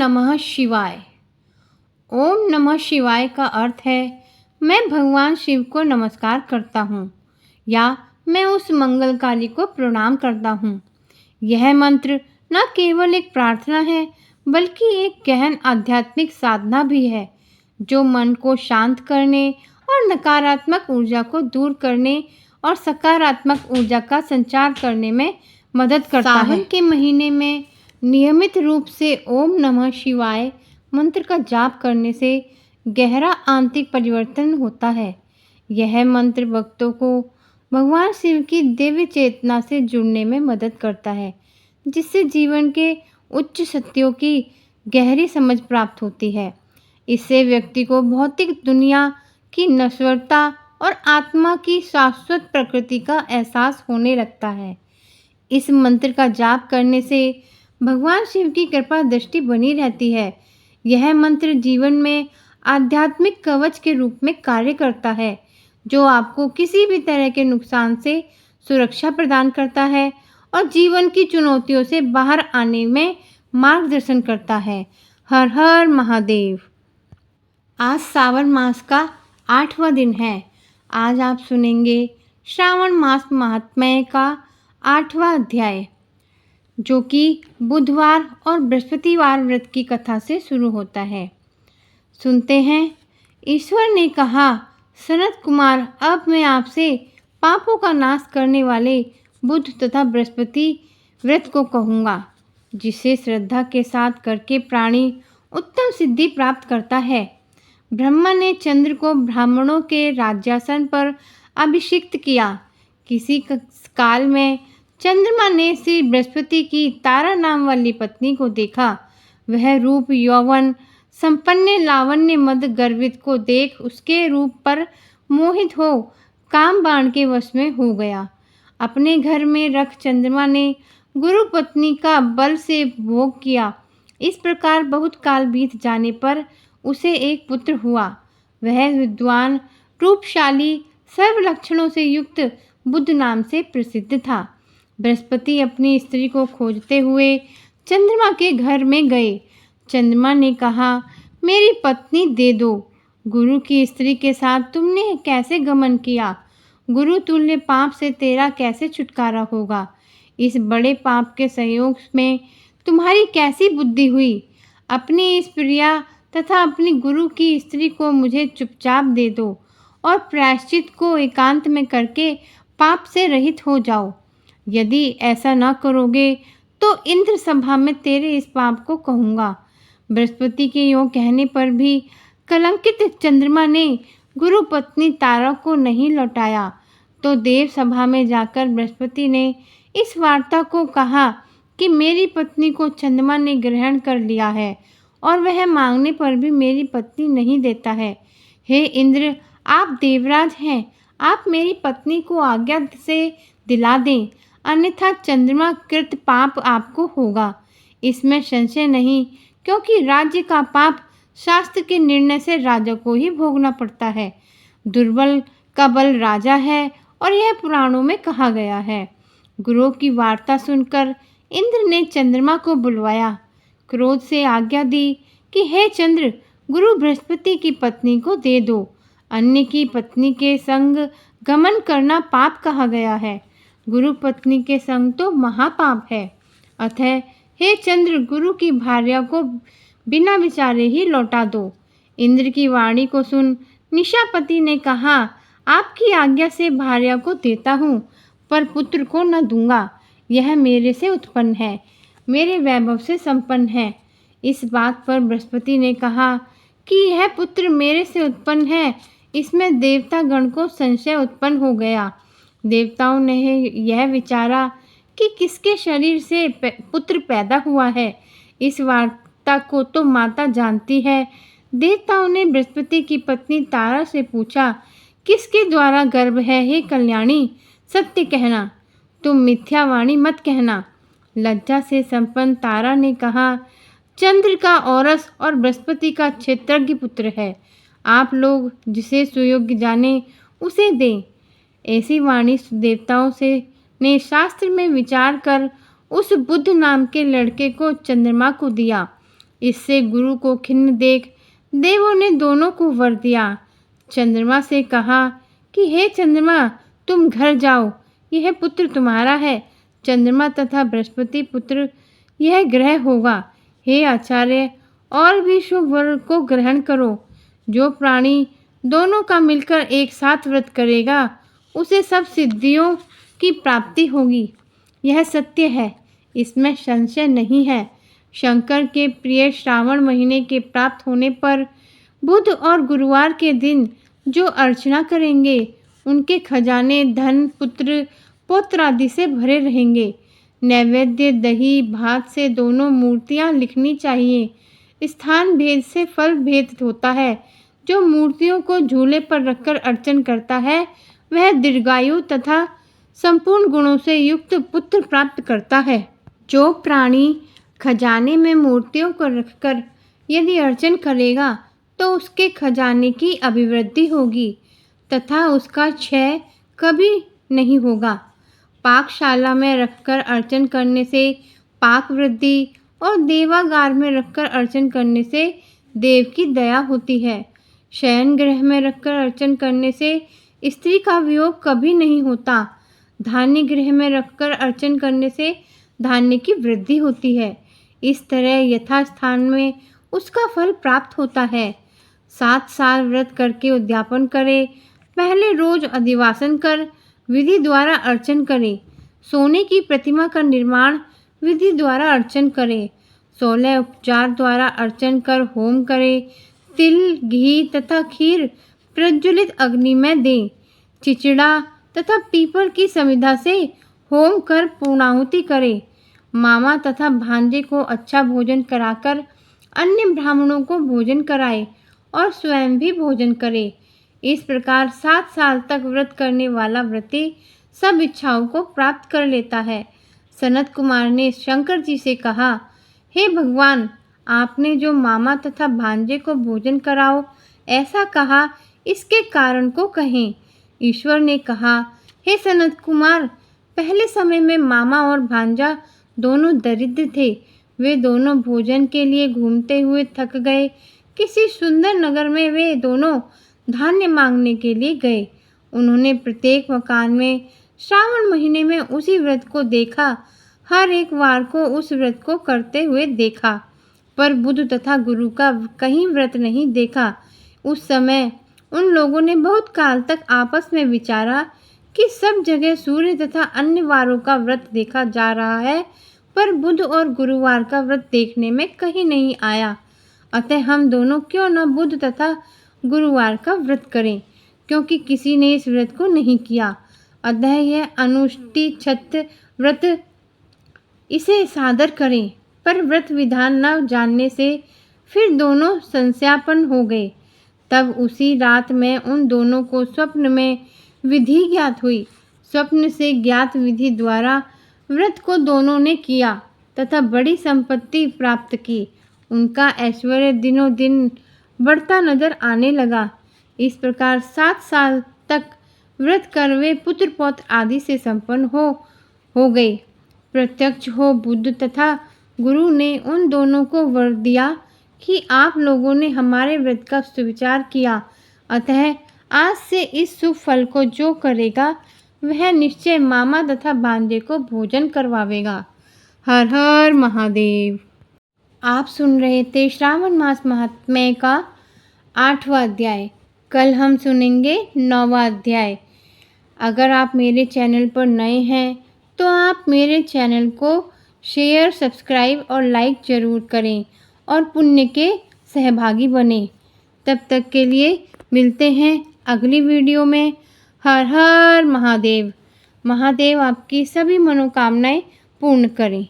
नमः शिवाय। ओम नमः शिवाय का अर्थ है मैं भगवान शिव को नमस्कार करता हूँ या मैं उस मंगलकारी को प्रणाम करता हूँ। यह मंत्र न केवल एक प्रार्थना है बल्कि एक गहन आध्यात्मिक साधना भी है जो मन को शांत करने और नकारात्मक ऊर्जा को दूर करने और सकारात्मक ऊर्जा का संचार करने में मदद करता है। सावन के महीने में नियमित रूप से ओम नमः शिवाय मंत्र का जाप करने से गहरा आंतरिक परिवर्तन होता है। यह मंत्र भक्तों को भगवान शिव की दिव्य चेतना से जुड़ने में मदद करता है, जिससे जीवन के उच्च सत्यों की गहरी समझ प्राप्त होती है। इससे व्यक्ति को भौतिक दुनिया की नश्वरता और आत्मा की शाश्वत प्रकृति का एहसास होने लगता है। इस मंत्र का जाप करने से भगवान शिव की कृपा दृष्टि बनी रहती है। यह मंत्र जीवन में आध्यात्मिक कवच के रूप में कार्य करता है, जो आपको किसी भी तरह के नुकसान से सुरक्षा प्रदान करता है और जीवन की चुनौतियों से बाहर आने में मार्गदर्शन करता है। हर हर महादेव। आज सावन मास का 8वां दिन है। आज आप सुनेंगे श्रावण मास महात्म्य का 8वां अध्याय, जो कि बुधवार और बृहस्पतिवार व्रत की कथा से शुरू होता है। सुनते हैं। ईश्वर ने कहा, सनत कुमार, अब मैं आपसे पापों का नाश करने वाले बुध तथा बृहस्पति व्रत को कहूँगा, जिसे श्रद्धा के साथ करके प्राणी उत्तम सिद्धि प्राप्त करता है। ब्रह्मा ने चंद्र को ब्राह्मणों के राज्यासन पर अभिषिक्त किया। किसी काल में चंद्रमा ने श्री बृहस्पति की तारा नाम वाली पत्नी को देखा। वह रूप यौवन संपन्न लावण्य मद गर्वित को देख उसके रूप पर मोहित हो काम बाण के वश में हो गया। अपने घर में रख चंद्रमा ने गुरु पत्नी का बल से भोग किया। इस प्रकार बहुत काल बीत जाने पर उसे एक पुत्र हुआ। वह विद्वान, रूपशाली, सर्व लक्षणों से युक्त बुध नाम से प्रसिद्ध था। बृहस्पति अपनी स्त्री को खोजते हुए चंद्रमा के घर में गए। चंद्रमा ने कहा, मेरी पत्नी दे दो। गुरु की स्त्री के साथ तुमने कैसे गमन किया? गुरु तुल्य पाप से तेरा कैसे छुटकारा होगा? इस बड़े पाप के सहयोग में तुम्हारी कैसी बुद्धि हुई? अपनी इस प्रिया तथा अपनी गुरु की स्त्री को मुझे चुपचाप दे दो और प्रायश्चित को एकांत में करके पाप से रहित हो जाओ। यदि ऐसा न करोगे तो इंद्र सभा में तेरे इस पाप को कहूँगा। बृहस्पति के यों कहने पर भी कलंकित चंद्रमा ने गुरु पत्नी तारा को नहीं लौटाया, तो देव सभा में जाकर बृहस्पति ने इस वार्ता को कहा कि मेरी पत्नी को चंद्रमा ने ग्रहण कर लिया है और वह मांगने पर भी मेरी पत्नी नहीं देता है। हे इंद्र, आप देवराज हैं, आप मेरी पत्नी को आज्ञा से दिला दें, अन्यथा चंद्रमा कृत पाप आपको होगा। इसमें संशय नहीं, क्योंकि राज्य का पाप शास्त्र के निर्णय से राजा को ही भोगना पड़ता है। दुर्बल का बल राजा है और यह पुराणों में कहा गया है। गुरु की वार्ता सुनकर इंद्र ने चंद्रमा को बुलवाया। क्रोध से आज्ञा दी कि हे चंद्र, गुरु बृहस्पति की पत्नी को दे दो। अन्य की पत्नी के संग गमन करना पाप कहा गया है। गुरु पत्नी के संग तो महापाप है। अतः हे चंद्र, गुरु की भार्या को बिना विचारे ही लौटा दो। इंद्र की वाणी को सुन निशापति ने कहा, आपकी आज्ञा से भार्या को देता हूँ, पर पुत्र को न दूंगा। यह मेरे से उत्पन्न है, मेरे वैभव से संपन्न है। इस बात पर बृहस्पति ने कहा कि यह पुत्र मेरे से उत्पन्न है। इसमें देवता गण को संशय उत्पन्न हो गया। देवताओं ने यह विचारा कि किसके शरीर से पुत्र पैदा हुआ है। इस वार्ता को तो माता जानती है। देवताओं ने बृहस्पति की पत्नी तारा से पूछा, किसके द्वारा गर्भ है? हे कल्याणी, सत्य कहना, तुम मिथ्यावाणी मत कहना। लज्जा से संपन्न तारा ने कहा, चंद्र का औरस और बृहस्पति का क्षेत्रज्ञ पुत्र है। आप लोग जिसे सुयोग्य जाने उसे दें। ऐसी वाणी देवताओं से ने शास्त्र में विचार कर उस बुध नाम के लड़के को चंद्रमा को दिया। इससे गुरु को खिन्न देख देवों ने दोनों को वर दिया। चंद्रमा से कहा कि हे चंद्रमा, तुम घर जाओ, यह पुत्र तुम्हारा है। चंद्रमा तथा बृहस्पति पुत्र यह ग्रह होगा। हे आचार्य, और भी शुभ वर को ग्रहण करो। जो प्राणी दोनों का मिलकर एक साथ व्रत करेगा उसे सब सिद्धियों की प्राप्ति होगी। यह सत्य है, इसमें संशय नहीं है। शंकर के प्रिय श्रावण महीने के प्राप्त होने पर बुध और गुरुवार के दिन जो अर्चना करेंगे उनके खजाने धन पुत्र पौत्र आदि से भरे रहेंगे। नैवेद्य दही भात से दोनों मूर्तियां लिखनी चाहिए। स्थान भेद से फल भेद होता है। जो मूर्तियों को झूले पर रखकर अर्चन करता है वह दीर्घायु तथा संपूर्ण गुणों से युक्त पुत्र प्राप्त करता है। जो प्राणी खजाने में मूर्तियों को रखकर यदि अर्चन करेगा तो उसके खजाने की अभिवृद्धि होगी तथा उसका क्षय कभी नहीं होगा। पाकशाला में रखकर अर्चन करने से पाक वृद्धि और देवागार में रखकर अर्चन करने से देव की दया होती है। शयन गृह में रखकर अर्चन करने से स्त्री का वियोग कभी नहीं होता। धान्य गृह में रखकर अर्चन करने से धान्य की वृद्धि होती है। इस तरह यथास्थान में उसका फल प्राप्त होता है। 7 साल व्रत करके उद्यापन करे। पहले रोज अधिवासन कर विधि द्वारा अर्चन करे। सोने की प्रतिमा का निर्माण विधि द्वारा अर्चन करे। 16 उपचार द्वारा अर्चन कर होम करे। तिल घी तथा खीर प्रज्वलित अग्नि में दे। चिचड़ा तथा पीपल की समिधा से होम कर पूर्णाहुति करे। मामा तथा भांजे को अच्छा भोजन कराकर अन्य ब्राह्मणों को भोजन कराए और स्वयं भी भोजन करे। इस प्रकार 7 साल तक व्रत करने वाला व्रती सब इच्छाओं को प्राप्त कर लेता है। सनत कुमार ने शंकर जी से कहा, हे भगवान, आपने जो मामा तथा भांजे को भोजन कराओ ऐसा कहा, इसके कारण को कहें। ईश्वर ने कहा, हे सनत कुमार, पहले समय में मामा और भांजा दोनों दरिद्र थे। वे दोनों भोजन के लिए घूमते हुए थक गए। किसी सुंदर नगर में वे दोनों धान्य मांगने के लिए गए। उन्होंने प्रत्येक मकान में श्रावण महीने में उसी व्रत को देखा। हर एक वार को उस व्रत को करते हुए देखा, पर बुध तथा गुरु का कहीं व्रत नहीं देखा। उस समय उन लोगों ने बहुत काल तक आपस में विचारा कि सब जगह सूर्य तथा अन्य वारों का व्रत देखा जा रहा है, पर बुध और गुरुवार का व्रत देखने में कहीं नहीं आया। अतः हम दोनों क्यों न बुध तथा गुरुवार का व्रत करें, क्योंकि किसी ने इस व्रत को नहीं किया। अतः यह अनुष्ठित व्रत इसे सादर करें। पर व्रत विधान न जानने से फिर दोनों संशयापन्न हो गए। तब उसी रात में उन दोनों को स्वप्न में विधि ज्ञात हुई। स्वप्न से ज्ञात विधि द्वारा व्रत को दोनों ने किया तथा बड़ी संपत्ति प्राप्त की। उनका ऐश्वर्य दिनों दिन बढ़ता नजर आने लगा। इस प्रकार 7 साल तक व्रत कर वे पुत्र पौत्र आदि से संपन्न हो गए। प्रत्यक्ष हो बुद्ध तथा गुरु ने उन दोनों को वर दिया कि आप लोगों ने हमारे व्रत का सुविचार किया, अतः आज से इस शुभ फल को जो करेगा वह निश्चय मामा तथा भांजे को भोजन करवावेगा। हर हर महादेव। आप सुन रहे थे श्रावण मास महात्म्य का 8वां अध्याय। कल हम सुनेंगे 9वां अध्याय। अगर आप मेरे चैनल पर नए हैं तो आप मेरे चैनल को शेयर, सब्सक्राइब और लाइक ज़रूर करें और पुण्य के सहभागी बने। तब तक के लिए मिलते हैं अगली वीडियो में। हर हर महादेव। महादेव आपकी सभी मनोकामनाएं पूर्ण करें।